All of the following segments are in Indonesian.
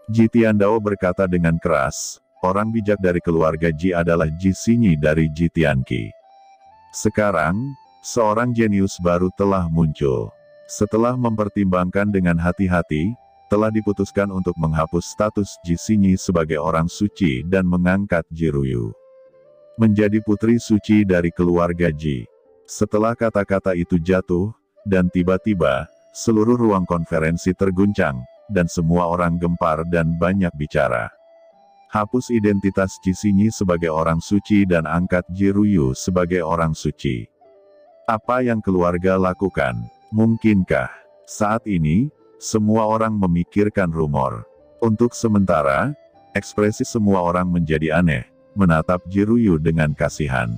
Ji Tiandao berkata dengan keras, orang bijak dari keluarga Ji adalah Ji Xinyi dari Ji Tianqi. Sekarang, seorang jenius baru telah muncul. Setelah mempertimbangkan dengan hati-hati, telah diputuskan untuk menghapus status Ji Xinyi sebagai orang suci dan mengangkat Ji Ruyu menjadi putri suci dari keluarga Ji. Setelah kata-kata itu jatuh, dan tiba-tiba, seluruh ruang konferensi terguncang, dan semua orang gempar dan banyak bicara. Hapus identitas Ji Xinyi sebagai orang suci dan angkat Ji Ruyu sebagai orang suci. Apa yang keluarga lakukan? Mungkinkah? Saat ini, semua orang memikirkan rumor. Untuk sementara, ekspresi semua orang menjadi aneh, menatap Ji Ruyu dengan kasihan.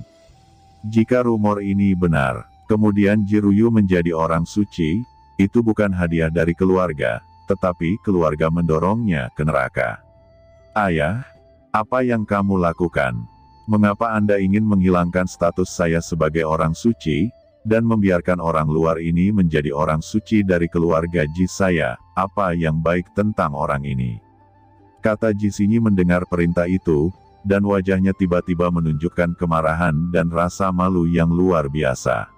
Jika rumor ini benar, kemudian Ji Ruyu menjadi orang suci, itu bukan hadiah dari keluarga, tetapi keluarga mendorongnya ke neraka. Ayah, apa yang kamu lakukan? Mengapa Anda ingin menghilangkan status saya sebagai orang suci, dan membiarkan orang luar ini menjadi orang suci dari keluarga Ji saya? Apa yang baik tentang orang ini? Kata Ji Xinyi mendengar perintah itu, dan wajahnya tiba-tiba menunjukkan kemarahan dan rasa malu yang luar biasa.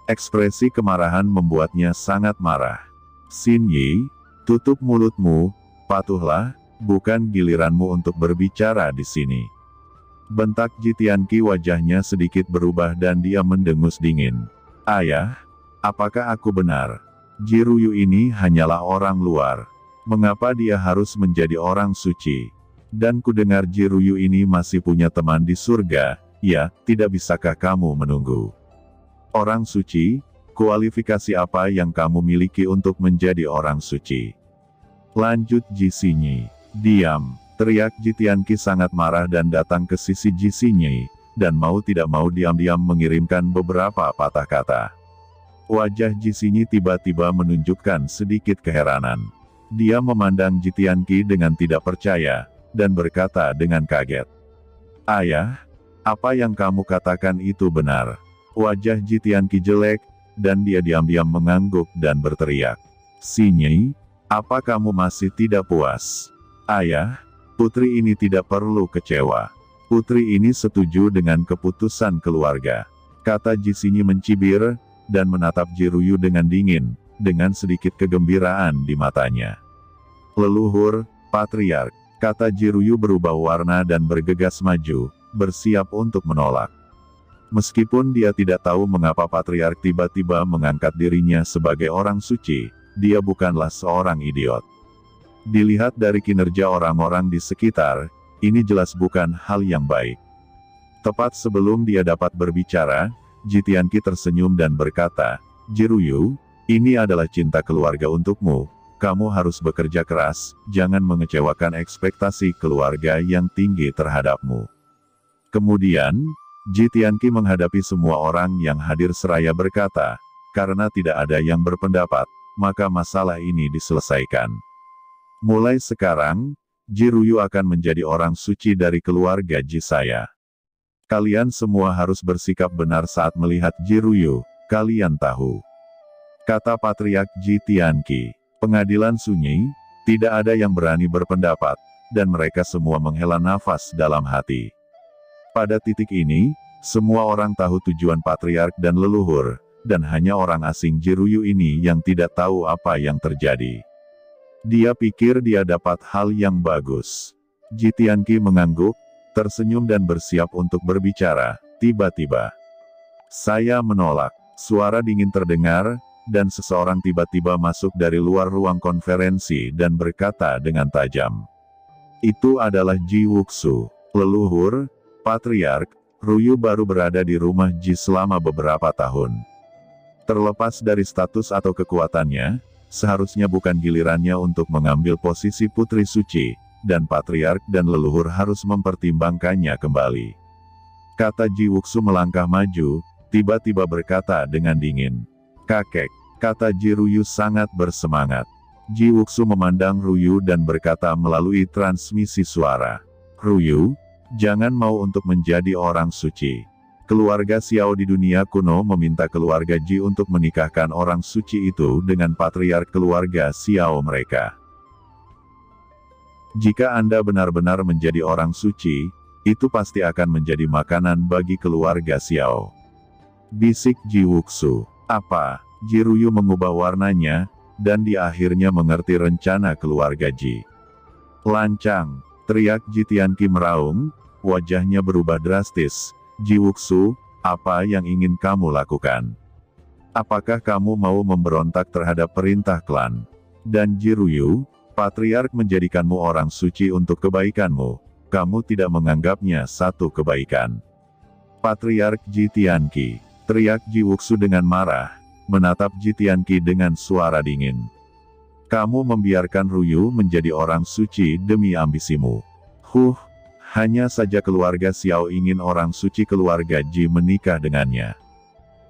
Ekspresi kemarahan membuatnya sangat marah. Xinyi, tutup mulutmu, patuhlah, bukan giliranmu untuk berbicara di sini. Bentak Ji Tianqi, wajahnya sedikit berubah dan dia mendengus dingin. Ayah, apakah aku benar? Ji Ruyu ini hanyalah orang luar. Mengapa dia harus menjadi orang suci? Dan kudengar Ji Ruyu ini masih punya teman di surga, ya, tidak bisakah kamu menunggu? Orang suci, kualifikasi apa yang kamu miliki untuk menjadi orang suci? Lanjut Ji Xinyi. Diam, teriak Ji Tianqi sangat marah dan datang ke sisi Ji Xinyi, dan mau tidak mau diam-diam mengirimkan beberapa patah kata. Wajah Ji Xinyi tiba-tiba menunjukkan sedikit keheranan. Dia memandang Ji Tianqi dengan tidak percaya, dan berkata dengan kaget. Ayah, apa yang kamu katakan itu benar? Wajah Ji Tianqi jelek, dan dia diam-diam mengangguk dan berteriak. Xinyi, apa kamu masih tidak puas? Ayah, putri ini tidak perlu kecewa. Putri ini setuju dengan keputusan keluarga. Kata Ji Xinyi mencibir, dan menatap Ji Ruyu dengan dingin, dengan sedikit kegembiraan di matanya. Leluhur, patriark, kata Ji Ruyu berubah warna dan bergegas maju, bersiap untuk menolak. Meskipun dia tidak tahu mengapa patriark tiba-tiba mengangkat dirinya sebagai orang suci, dia bukanlah seorang idiot. Dilihat dari kinerja orang-orang di sekitar, ini jelas bukan hal yang baik. Tepat sebelum dia dapat berbicara, Ji Tianqi tersenyum dan berkata, Ji Ruyu, ini adalah cinta keluarga untukmu. Kamu harus bekerja keras, jangan mengecewakan ekspektasi keluarga yang tinggi terhadapmu. Kemudian, Ji Tianqi menghadapi semua orang yang hadir seraya berkata, karena tidak ada yang berpendapat, maka masalah ini diselesaikan. Mulai sekarang, Ji Ruyu akan menjadi orang suci dari keluarga Ji saya. Kalian semua harus bersikap benar saat melihat Ji Ruyu, kalian tahu. Kata Patriark Ji Tianqi. Pengadilan sunyi, tidak ada yang berani berpendapat, dan mereka semua menghela nafas dalam hati. Pada titik ini, semua orang tahu tujuan patriark dan leluhur, dan hanya orang asing Ji Ruyu ini yang tidak tahu apa yang terjadi. Dia pikir dia dapat hal yang bagus. Ji Tianqi mengangguk, tersenyum dan bersiap untuk berbicara. Tiba-tiba, saya menolak. Suara dingin terdengar, dan seseorang tiba-tiba masuk dari luar ruang konferensi dan berkata dengan tajam. Itu adalah Ji Wuxu, leluhur, patriark. Ruyu baru berada di rumah Ji selama beberapa tahun. Terlepas dari status atau kekuatannya, seharusnya bukan gilirannya untuk mengambil posisi putri suci, dan patriark dan leluhur harus mempertimbangkannya kembali. Kata Ji Wuxu melangkah maju, tiba-tiba berkata dengan dingin. Kakek, kata Ji Ruyu sangat bersemangat. Ji Wuxu memandang Ruyu dan berkata melalui transmisi suara. Ruyu, jangan mau untuk menjadi orang suci. Keluarga Xiao di dunia kuno meminta keluarga Ji untuk menikahkan orang suci itu dengan patriark keluarga Xiao mereka. Jika Anda benar-benar menjadi orang suci, itu pasti akan menjadi makanan bagi keluarga Xiao. Bisik Ji Wuxu. Apa? Ji Ruyu mengubah warnanya, dan di akhirnya mengerti rencana keluarga Ji. Lancang, teriak Ji Tianqi meraung, wajahnya berubah drastis. Ji Wuxu, apa yang ingin kamu lakukan? Apakah kamu mau memberontak terhadap perintah klan? Dan Ji Ruyu, Patriark menjadikanmu orang suci untuk kebaikanmu, kamu tidak menganggapnya satu kebaikan. Patriark Ji Tianqi, teriak Ji Wuxu dengan marah, menatap Ji Tianqi dengan suara dingin. Kamu membiarkan Ruyu menjadi orang suci demi ambisimu. Hanya saja keluarga Xiao ingin orang suci keluarga Ji menikah dengannya.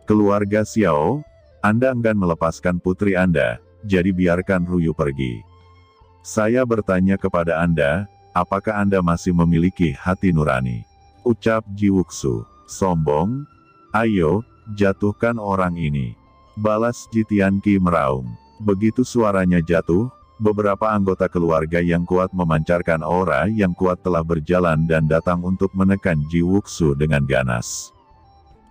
Keluarga Xiao, Anda enggan melepaskan putri Anda, jadi biarkan Ruyu pergi. Saya bertanya kepada Anda, apakah Anda masih memiliki hati nurani? Ucap Ji Wuxu, sombong. Ayo, jatuhkan orang ini. Balas Ji Tianqi meraung. Begitu suaranya jatuh, beberapa anggota keluarga yang kuat memancarkan aura yang kuat telah berjalan dan datang untuk menekan Ji Wuxu dengan ganas.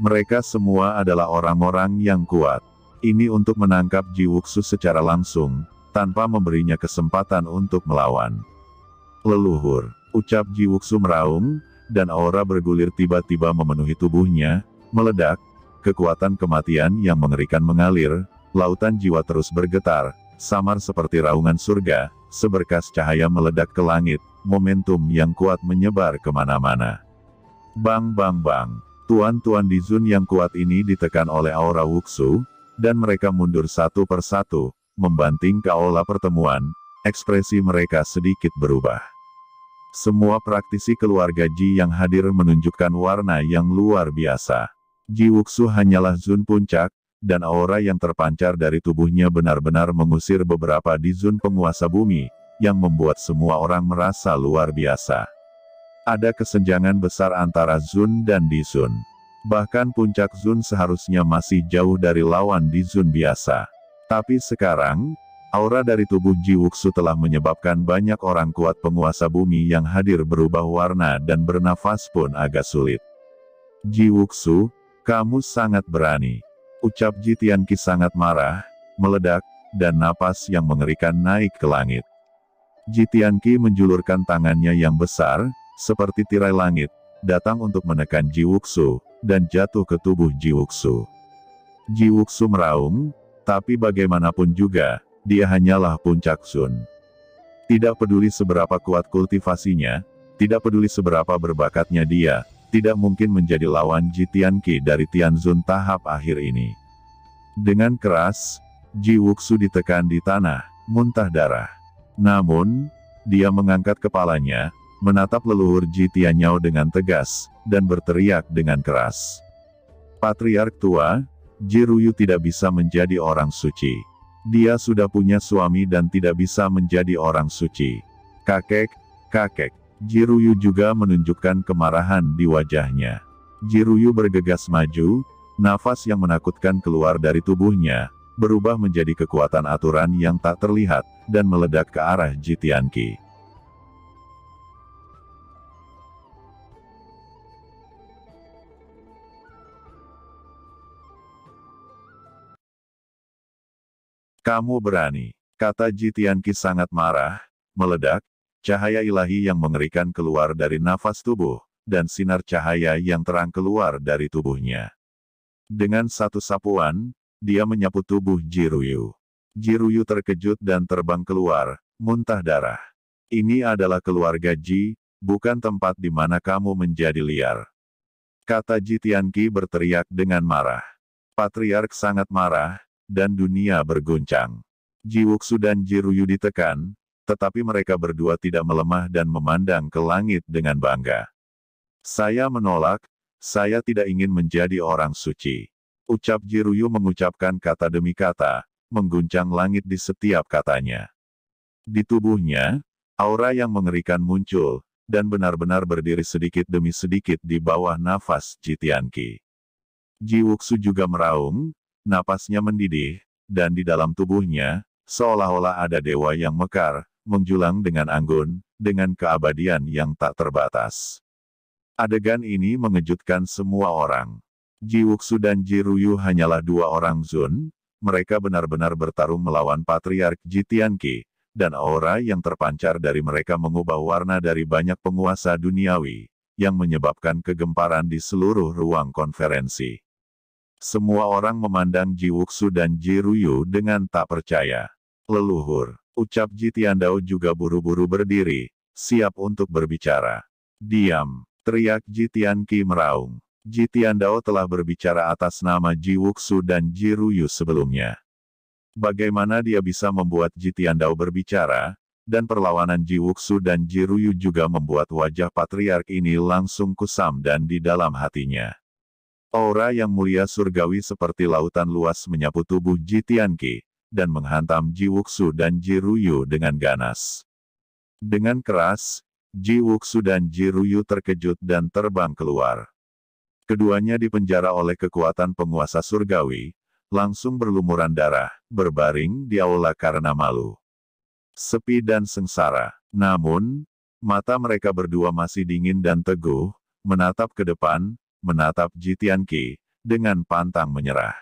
Mereka semua adalah orang-orang yang kuat. Ini untuk menangkap Ji Wuxu secara langsung, tanpa memberinya kesempatan untuk melawan. Leluhur, ucap Ji Wuxu meraung, dan aura bergulir tiba-tiba memenuhi tubuhnya, meledak, kekuatan kematian yang mengerikan mengalir, lautan jiwa terus bergetar, samar seperti raungan surga, seberkas cahaya meledak ke langit, momentum yang kuat menyebar kemana-mana. Bang bang bang, tuan-tuan di Zun yang kuat ini ditekan oleh aura Wuxu, dan mereka mundur satu persatu, membanting ke aula pertemuan, ekspresi mereka sedikit berubah. Semua praktisi keluarga Ji yang hadir menunjukkan warna yang luar biasa. Ji Wuxu hanyalah Zun puncak, dan aura yang terpancar dari tubuhnya benar-benar mengusir beberapa di Zun penguasa bumi, yang membuat semua orang merasa luar biasa. Ada kesenjangan besar antara Zun dan Di Zun. Bahkan puncak Zun seharusnya masih jauh dari lawan Di Zun biasa. Tapi sekarang, aura dari tubuh Ji Wuxu telah menyebabkan banyak orang kuat penguasa bumi yang hadir berubah warna dan bernafas pun agak sulit. Ji Wuxu, kamu sangat berani. Ucap Ji Tianqi sangat marah, meledak, dan napas yang mengerikan naik ke langit. Ji Tianqi menjulurkan tangannya yang besar, seperti tirai langit, datang untuk menekan Ji Wuxu, dan jatuh ke tubuh Ji Wuxu. Ji Wuxu meraung, tapi bagaimanapun juga, dia hanyalah puncak Zun. Tidak peduli seberapa kuat kultivasinya, tidak peduli seberapa berbakatnya dia, tidak mungkin menjadi lawan Ji Tianqi dari Tianzun tahap akhir ini. Dengan keras, Ji Wuxu ditekan di tanah, muntah darah. Namun, dia mengangkat kepalanya, menatap leluhur Ji Tianyao dengan tegas, dan berteriak dengan keras. Patriark tua, Ji Ruyu tidak bisa menjadi orang suci. Dia sudah punya suami dan tidak bisa menjadi orang suci. Kakek, Ji Ruyu juga menunjukkan kemarahan di wajahnya. Ji Ruyu bergegas maju, nafas yang menakutkan keluar dari tubuhnya, berubah menjadi kekuatan aturan yang tak terlihat, dan meledak ke arah Ji Tianqi. Kamu berani, kata Ji Tianqi sangat marah, meledak, cahaya ilahi yang mengerikan keluar dari nafas tubuh, dan sinar cahaya yang terang keluar dari tubuhnya. Dengan satu sapuan, dia menyapu tubuh Ji Ruyu. Ji Ruyu terkejut dan terbang keluar, muntah darah. Ini adalah keluarga Ji, bukan tempat di mana kamu menjadi liar. Kata Ji Tianqi berteriak dengan marah. Patriark sangat marah, dan dunia berguncang. Ji Wuxu dan Ji Ruyu ditekan, tetapi mereka berdua tidak melemah dan memandang ke langit dengan bangga. Saya menolak, saya tidak ingin menjadi orang suci. Ucap Ji Ruyu mengucapkan kata demi kata, mengguncang langit di setiap katanya. Di tubuhnya, aura yang mengerikan muncul, dan benar-benar berdiri sedikit demi sedikit di bawah nafas Ji Tianqi. Ji Wuxu juga meraung, napasnya mendidih, dan di dalam tubuhnya, seolah-olah ada dewa yang mekar, menjulang dengan anggun, dengan keabadian yang tak terbatas. Adegan ini mengejutkan semua orang. Ji Wuxu dan Ji Ruyu hanyalah dua orang Zun, mereka benar-benar bertarung melawan Patriark Ji Tianqi, dan aura yang terpancar dari mereka mengubah warna dari banyak penguasa duniawi, yang menyebabkan kegemparan di seluruh ruang konferensi. Semua orang memandang Ji Wuxu dan Ji Ruyu dengan tak percaya. Leluhur, ucap Ji Tiandao juga buru-buru berdiri, siap untuk berbicara. Diam, teriak Ji Tianqi meraung. Ji Tiandao telah berbicara atas nama Ji Wuxu dan Ji Ruyu sebelumnya. Bagaimana dia bisa membuat Ji Tiandao berbicara, dan perlawanan Ji Wuxu dan Ji Ruyu juga membuat wajah Patriark ini langsung kusam dan di dalam hatinya. Aura yang mulia surgawi seperti lautan luas menyapu tubuh Ji Tianqi, dan menghantam Ji Wuxu dan Ji Ruyu dengan ganas. Dengan keras, Ji Wuxu dan Ji Ruyu terkejut dan terbang keluar. Keduanya dipenjara oleh kekuatan penguasa surgawi, langsung berlumuran darah, berbaring di aula karena malu. Sepi dan sengsara. Namun, mata mereka berdua masih dingin dan teguh, menatap ke depan, menatap Ji Tianqi, dengan pantang menyerah.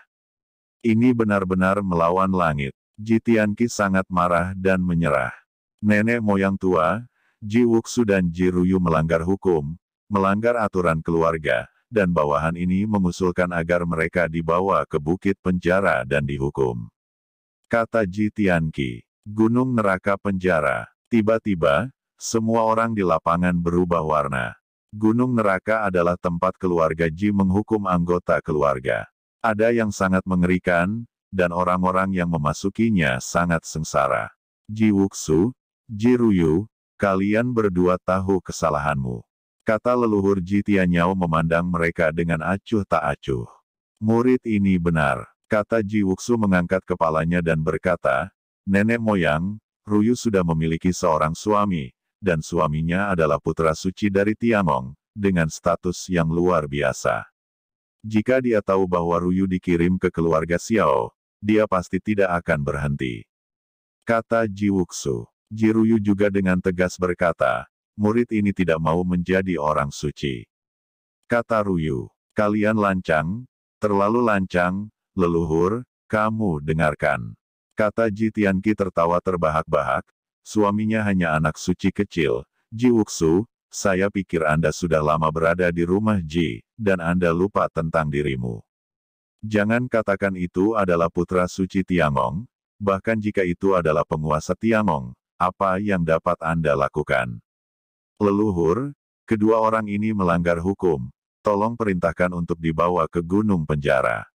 Ini benar-benar melawan langit. Ji Tianqi sangat marah dan menyerah. Nenek moyang tua, Ji Wuxu dan Ji Ruyu melanggar hukum, melanggar aturan keluarga, dan bawahan ini mengusulkan agar mereka dibawa ke bukit penjara dan dihukum. Kata Ji Tianqi, gunung neraka penjara. Tiba-tiba, semua orang di lapangan berubah warna. Gunung neraka adalah tempat keluarga Ji menghukum anggota keluarga. Ada yang sangat mengerikan, dan orang-orang yang memasukinya sangat sengsara. Ji Wuxu, Ji Ruyu, kalian berdua tahu kesalahanmu. Kata leluhur Ji Tianyao memandang mereka dengan acuh tak acuh. Murid ini benar, kata Ji Wuxu mengangkat kepalanya dan berkata, nenek moyang, Ruyu sudah memiliki seorang suami, dan suaminya adalah putra suci dari Tiangong, dengan status yang luar biasa. Jika dia tahu bahwa Ruyu dikirim ke keluarga Xiao, dia pasti tidak akan berhenti. Kata Ji Wuxu. Ji Ruyu juga dengan tegas berkata, murid ini tidak mau menjadi orang suci. Kata Ruyu, kalian lancang, terlalu lancang, leluhur, kamu dengarkan. Kata Ji Tianqi tertawa terbahak-bahak, suaminya hanya anak suci kecil. Ji Wuxu, saya pikir Anda sudah lama berada di rumah Ji, dan Anda lupa tentang dirimu. Jangan katakan itu adalah putra suci Tiangong, bahkan jika itu adalah penguasa Tiangong, apa yang dapat Anda lakukan? Leluhur, kedua orang ini melanggar hukum, tolong perintahkan untuk dibawa ke gunung penjara.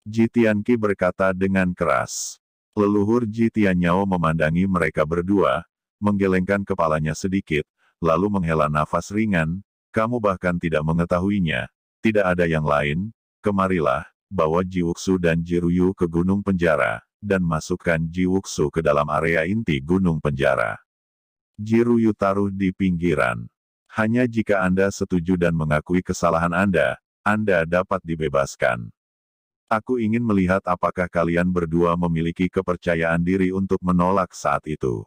Ji Tianqi berkata dengan keras. Leluhur Ji Tianyao memandangi mereka berdua, menggelengkan kepalanya sedikit, lalu menghela nafas ringan, kamu bahkan tidak mengetahuinya, tidak ada yang lain, kemarilah, bawa Ji Wuxu dan Ji Ruyu ke gunung penjara, dan masukkan Ji Wuxu ke dalam area inti gunung penjara. Ji Ruyu taruh di pinggiran. Hanya jika Anda setuju dan mengakui kesalahan Anda dapat dibebaskan. Aku ingin melihat apakah kalian berdua memiliki kepercayaan diri untuk menolak saat itu.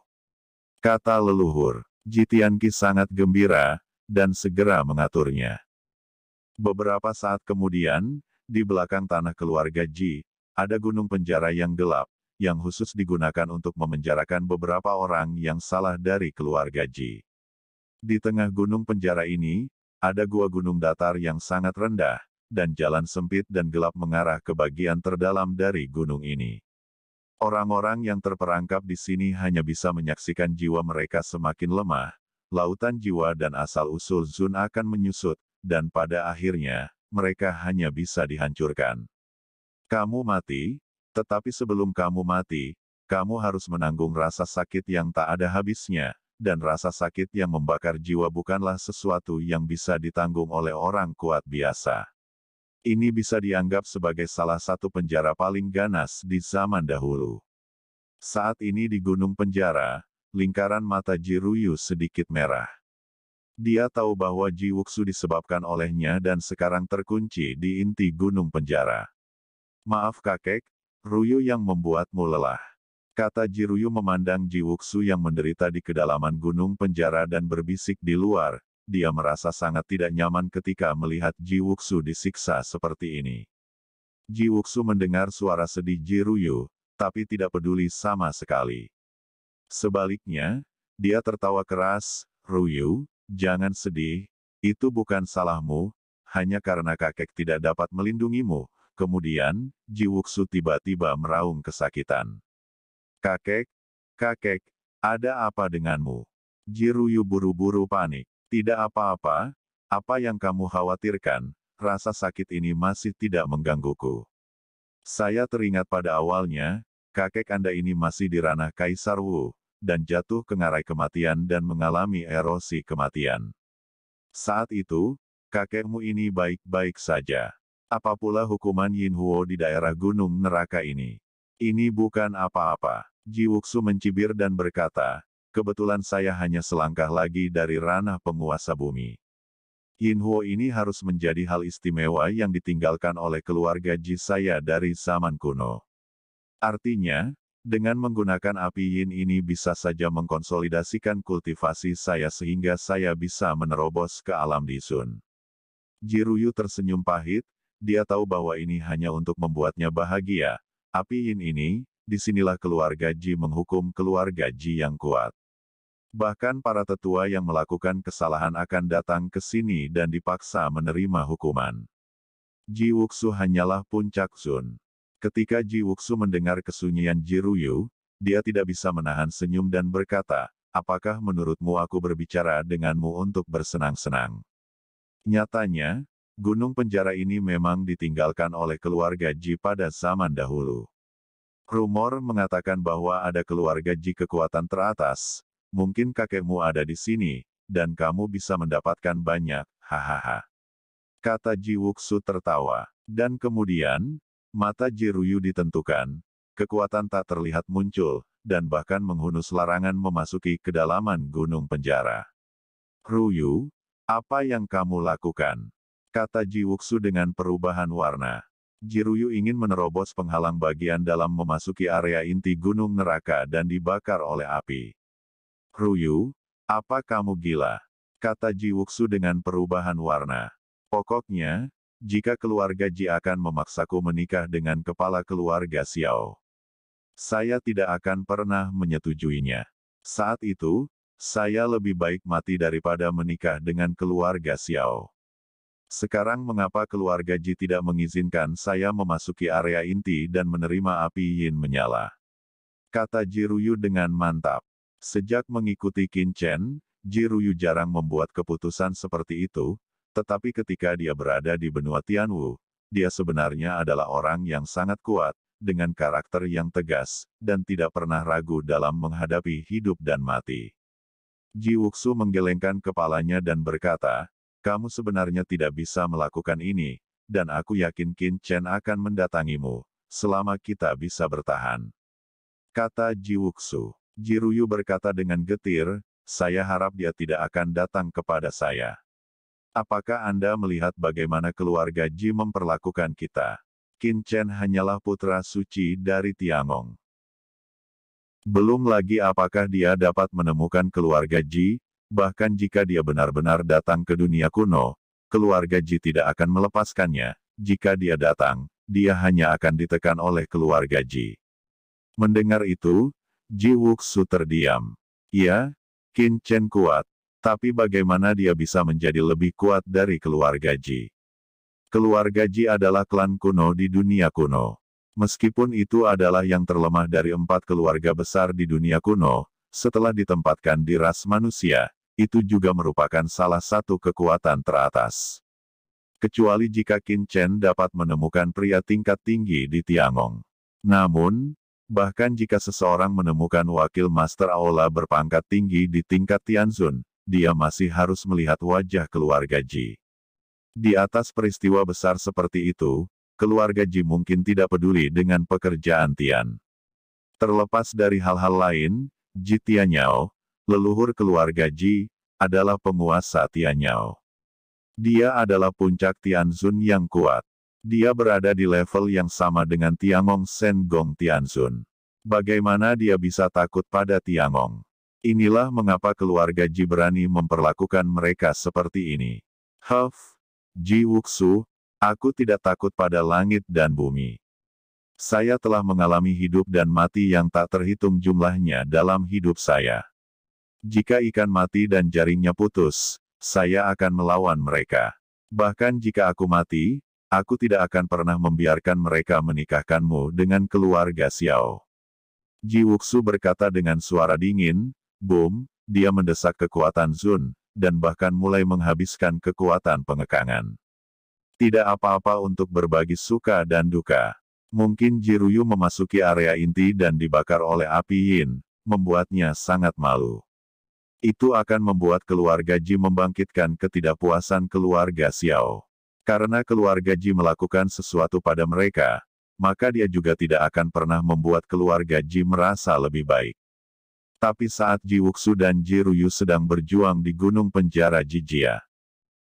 Kata leluhur. Ji Tianqi sangat gembira, dan segera mengaturnya. Beberapa saat kemudian, di belakang tanah keluarga Ji, ada gunung penjara yang gelap, yang khusus digunakan untuk memenjarakan beberapa orang yang salah dari keluarga Ji. Di tengah gunung penjara ini, ada gua gunung datar yang sangat rendah, dan jalan sempit dan gelap mengarah ke bagian terdalam dari gunung ini. Orang-orang yang terperangkap di sini hanya bisa menyaksikan jiwa mereka semakin lemah, lautan jiwa dan asal-usul Zun akan menyusut, dan pada akhirnya, mereka hanya bisa dihancurkan. Kamu mati, tetapi sebelum kamu mati, kamu harus menanggung rasa sakit yang tak ada habisnya, dan rasa sakit yang membakar jiwa bukanlah sesuatu yang bisa ditanggung oleh orang kuat biasa. Ini bisa dianggap sebagai salah satu penjara paling ganas di zaman dahulu. Saat ini di gunung penjara, lingkaran mata Ji Ruyu sedikit merah. Dia tahu bahwa Ji Wuxu disebabkan olehnya dan sekarang terkunci di inti gunung penjara. Maaf kakek, Ruyu yang membuatmu lelah. Kata Jiruyu memandang Ji Wuxu yang menderita di kedalaman gunung penjara dan berbisik di luar. Dia merasa sangat tidak nyaman ketika melihat Ji Wuxu disiksa seperti ini. Ji Wuxu mendengar suara sedih Jiruyu, tapi tidak peduli sama sekali. Sebaliknya, dia tertawa keras, "Ruyu, jangan sedih, itu bukan salahmu, hanya karena kakek tidak dapat melindungimu." Kemudian, Ji Wuxu tiba-tiba meraung kesakitan. "Kakek, kakek, ada apa denganmu?" Jiruyu buru-buru panik. "Tidak apa-apa, apa yang kamu khawatirkan, rasa sakit ini masih tidak menggangguku. Saya teringat pada awalnya, kakek Anda ini masih di ranah Kaisar Wu, dan jatuh ke ngarai kematian dan mengalami erosi kematian. Saat itu, kakekmu ini baik-baik saja. Apa pula hukuman Yin Huo di daerah gunung neraka ini? Ini bukan apa-apa." Ji Wuxu mencibir dan berkata, "Kebetulan saya hanya selangkah lagi dari ranah penguasa bumi. Yin Huo ini harus menjadi hal istimewa yang ditinggalkan oleh keluarga Ji saya dari zaman kuno. Artinya, dengan menggunakan api Yin ini bisa saja mengkonsolidasikan kultivasi saya sehingga saya bisa menerobos ke alam Disun." Jiruyu tersenyum pahit, dia tahu bahwa ini hanya untuk membuatnya bahagia. Api Yin ini, disinilah keluarga Ji menghukum keluarga Ji yang kuat. Bahkan para tetua yang melakukan kesalahan akan datang ke sini dan dipaksa menerima hukuman. Ji Wuxu hanyalah puncak Sun. Ketika Ji Wuxu mendengar kesunyian Jiruyu, dia tidak bisa menahan senyum dan berkata, "Apakah menurutmu aku berbicara denganmu untuk bersenang-senang?" Nyatanya, gunung penjara ini memang ditinggalkan oleh keluarga Ji pada zaman dahulu. Rumor mengatakan bahwa ada keluarga Ji kekuatan teratas. Mungkin kakekmu ada di sini, dan kamu bisa mendapatkan banyak, hahaha. Kata Ji Wuxu tertawa. Dan kemudian, mata Jiruyu ditentukan, kekuatan tak terlihat muncul, dan bahkan menghunus larangan memasuki kedalaman gunung penjara. "Ruyu, apa yang kamu lakukan?" Kata Ji Wuxu dengan perubahan warna. Jiruyu ingin menerobos penghalang bagian dalam memasuki area inti gunung neraka dan dibakar oleh api. "Ruyu, apa kamu gila?" Kata Ji Wuxu dengan perubahan warna. "Pokoknya, jika keluarga Ji akan memaksaku menikah dengan kepala keluarga Xiao, saya tidak akan pernah menyetujuinya. Saat itu, saya lebih baik mati daripada menikah dengan keluarga Xiao. Sekarang mengapa keluarga Ji tidak mengizinkan saya memasuki area inti dan menerima api Yin menyala?" Kata Jiruyu dengan mantap. Sejak mengikuti Qin Chen, Jiruyu jarang membuat keputusan seperti itu, tetapi ketika dia berada di benua Tianwu, dia sebenarnya adalah orang yang sangat kuat, dengan karakter yang tegas, dan tidak pernah ragu dalam menghadapi hidup dan mati. Ji Wuxu menggelengkan kepalanya dan berkata, "Kamu sebenarnya tidak bisa melakukan ini, dan aku yakin Qin Chen akan mendatangimu, selama kita bisa bertahan." Kata Ji Wuxu. Jiruyu berkata dengan getir, "Saya harap dia tidak akan datang kepada saya. Apakah Anda melihat bagaimana keluarga Ji memperlakukan kita? Qin Chen hanyalah putra suci dari Tiangong. Belum lagi apakah dia dapat menemukan keluarga Ji, bahkan jika dia benar-benar datang ke dunia kuno, keluarga Ji tidak akan melepaskannya. Jika dia datang, dia hanya akan ditekan oleh keluarga Ji." Mendengar itu, Ji Wuxu terdiam. Ya, Qin Chen kuat, tapi bagaimana dia bisa menjadi lebih kuat dari keluarga Ji? Keluarga Ji adalah klan kuno di dunia kuno. Meskipun itu adalah yang terlemah dari 4 keluarga besar di dunia kuno, setelah ditempatkan di ras manusia, itu juga merupakan salah satu kekuatan teratas. Kecuali jika Qin Chen dapat menemukan pria tingkat tinggi di Tiangong. Namun, bahkan jika seseorang menemukan wakil Master Aula berpangkat tinggi di tingkat Tianzun, dia masih harus melihat wajah keluarga Ji. Di atas peristiwa besar seperti itu, keluarga Ji mungkin tidak peduli dengan pekerjaan Tian. Terlepas dari hal-hal lain, Ji Tianyao, leluhur keluarga Ji, adalah penguasa Tianyao. Dia adalah puncak Tianzun yang kuat. Dia berada di level yang sama dengan Tiangong Shen Gong Tianzun. Bagaimana dia bisa takut pada Tiangong? Inilah mengapa keluarga Ji berani memperlakukan mereka seperti ini. Ji Wuxu, aku tidak takut pada langit dan bumi. Saya telah mengalami hidup dan mati yang tak terhitung jumlahnya dalam hidup saya. Jika ikan mati dan jaringnya putus, saya akan melawan mereka. Bahkan jika aku mati, aku tidak akan pernah membiarkan mereka menikahkanmu dengan keluarga Xiao. Ji Wuxu berkata dengan suara dingin, boom, dia mendesak kekuatan Zun, dan bahkan mulai menghabiskan kekuatan pengekangan. Tidak apa-apa untuk berbagi suka dan duka. Mungkin Ji Ruyu memasuki area inti dan dibakar oleh api yin, membuatnya sangat malu. Itu akan membuat keluarga Ji membangkitkan ketidakpuasan keluarga Xiao. Karena keluarga Ji melakukan sesuatu pada mereka, maka dia juga tidak akan pernah membuat keluarga Ji merasa lebih baik. Tapi saat Ji Wuxu dan Ji Ruyu sedang berjuang di gunung penjara Jijia.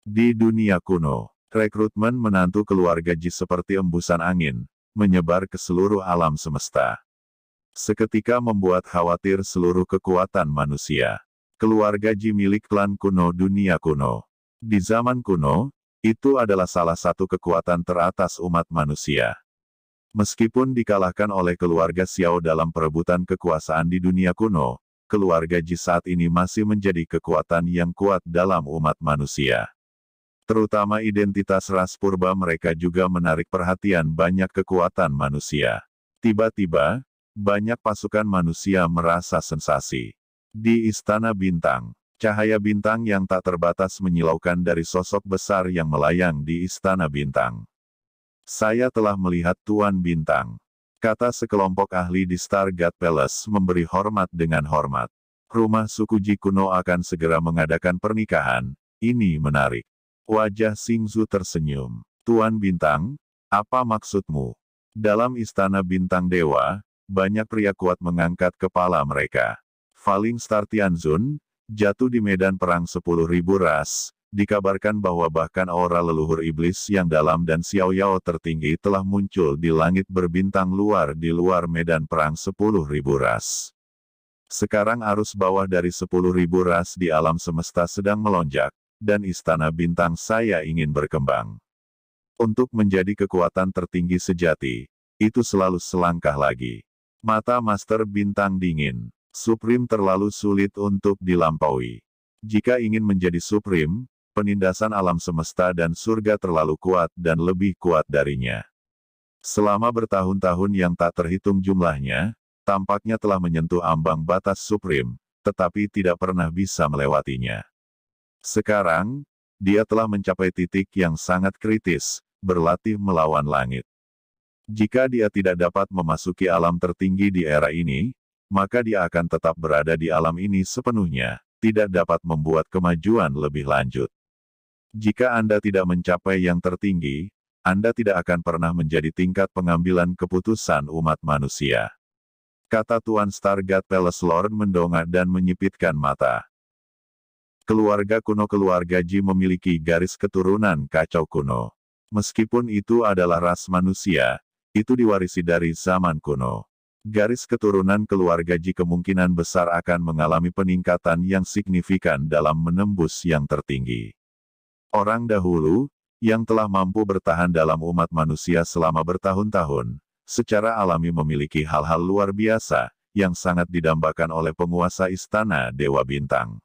Di dunia kuno, rekrutmen menantu keluarga Ji seperti embusan angin, menyebar ke seluruh alam semesta. Seketika membuat khawatir seluruh kekuatan manusia. Keluarga Ji milik klan kuno dunia kuno. Di zaman kuno, itu adalah salah satu kekuatan teratas umat manusia. Meskipun dikalahkan oleh keluarga Xiao dalam perebutan kekuasaan di dunia kuno, keluarga Ji saat ini masih menjadi kekuatan yang kuat dalam umat manusia. Terutama identitas ras purba mereka juga menarik perhatian banyak kekuatan manusia. Tiba-tiba, banyak pasukan manusia merasa sensasi. Di Istana Bintang, cahaya bintang yang tak terbatas menyilaukan dari sosok besar yang melayang di Istana Bintang. Saya telah melihat Tuan Bintang, kata sekelompok ahli di Stargate Palace memberi hormat dengan hormat. Rumah suku Ji kuno akan segera mengadakan pernikahan, ini menarik. Wajah Xingzu tersenyum. Tuan Bintang, apa maksudmu? Dalam Istana Bintang Dewa, banyak pria kuat mengangkat kepala mereka. Falling Star Tianzun, jatuh di medan perang 10.000 ras. Dikabarkan bahwa bahkan aura leluhur iblis yang dalam dan Xiao Yao tertinggi telah muncul di langit berbintang luar di luar medan perang 10.000 ras. Sekarang arus bawah dari 10.000 ras di alam semesta sedang melonjak, dan Istana Bintang saya ingin berkembang. Untuk menjadi kekuatan tertinggi sejati, itu selalu selangkah lagi. Mata Master Bintang dingin. Supreme terlalu sulit untuk dilampaui. Jika ingin menjadi Supreme, penindasan alam semesta dan surga terlalu kuat dan lebih kuat darinya. Selama bertahun-tahun yang tak terhitung jumlahnya, tampaknya telah menyentuh ambang batas Supreme, tetapi tidak pernah bisa melewatinya. Sekarang, dia telah mencapai titik yang sangat kritis, berlatih melawan langit. Jika dia tidak dapat memasuki alam tertinggi di era ini, maka dia akan tetap berada di alam ini sepenuhnya, tidak dapat membuat kemajuan lebih lanjut. Jika Anda tidak mencapai yang tertinggi, Anda tidak akan pernah menjadi tingkat pengambilan keputusan umat manusia. Kata Tuan Stargate Palace Lord mendongak dan menyipitkan mata. Keluarga kuno keluarga Ji memiliki garis keturunan kacau kuno. Meskipun itu adalah ras manusia, itu diwarisi dari zaman kuno. Garis keturunan keluarga Ji kemungkinan besar akan mengalami peningkatan yang signifikan dalam menembus yang tertinggi. Orang dahulu, yang telah mampu bertahan dalam umat manusia selama bertahun-tahun, secara alami memiliki hal-hal luar biasa, yang sangat didambakan oleh penguasa Istana Dewa Bintang.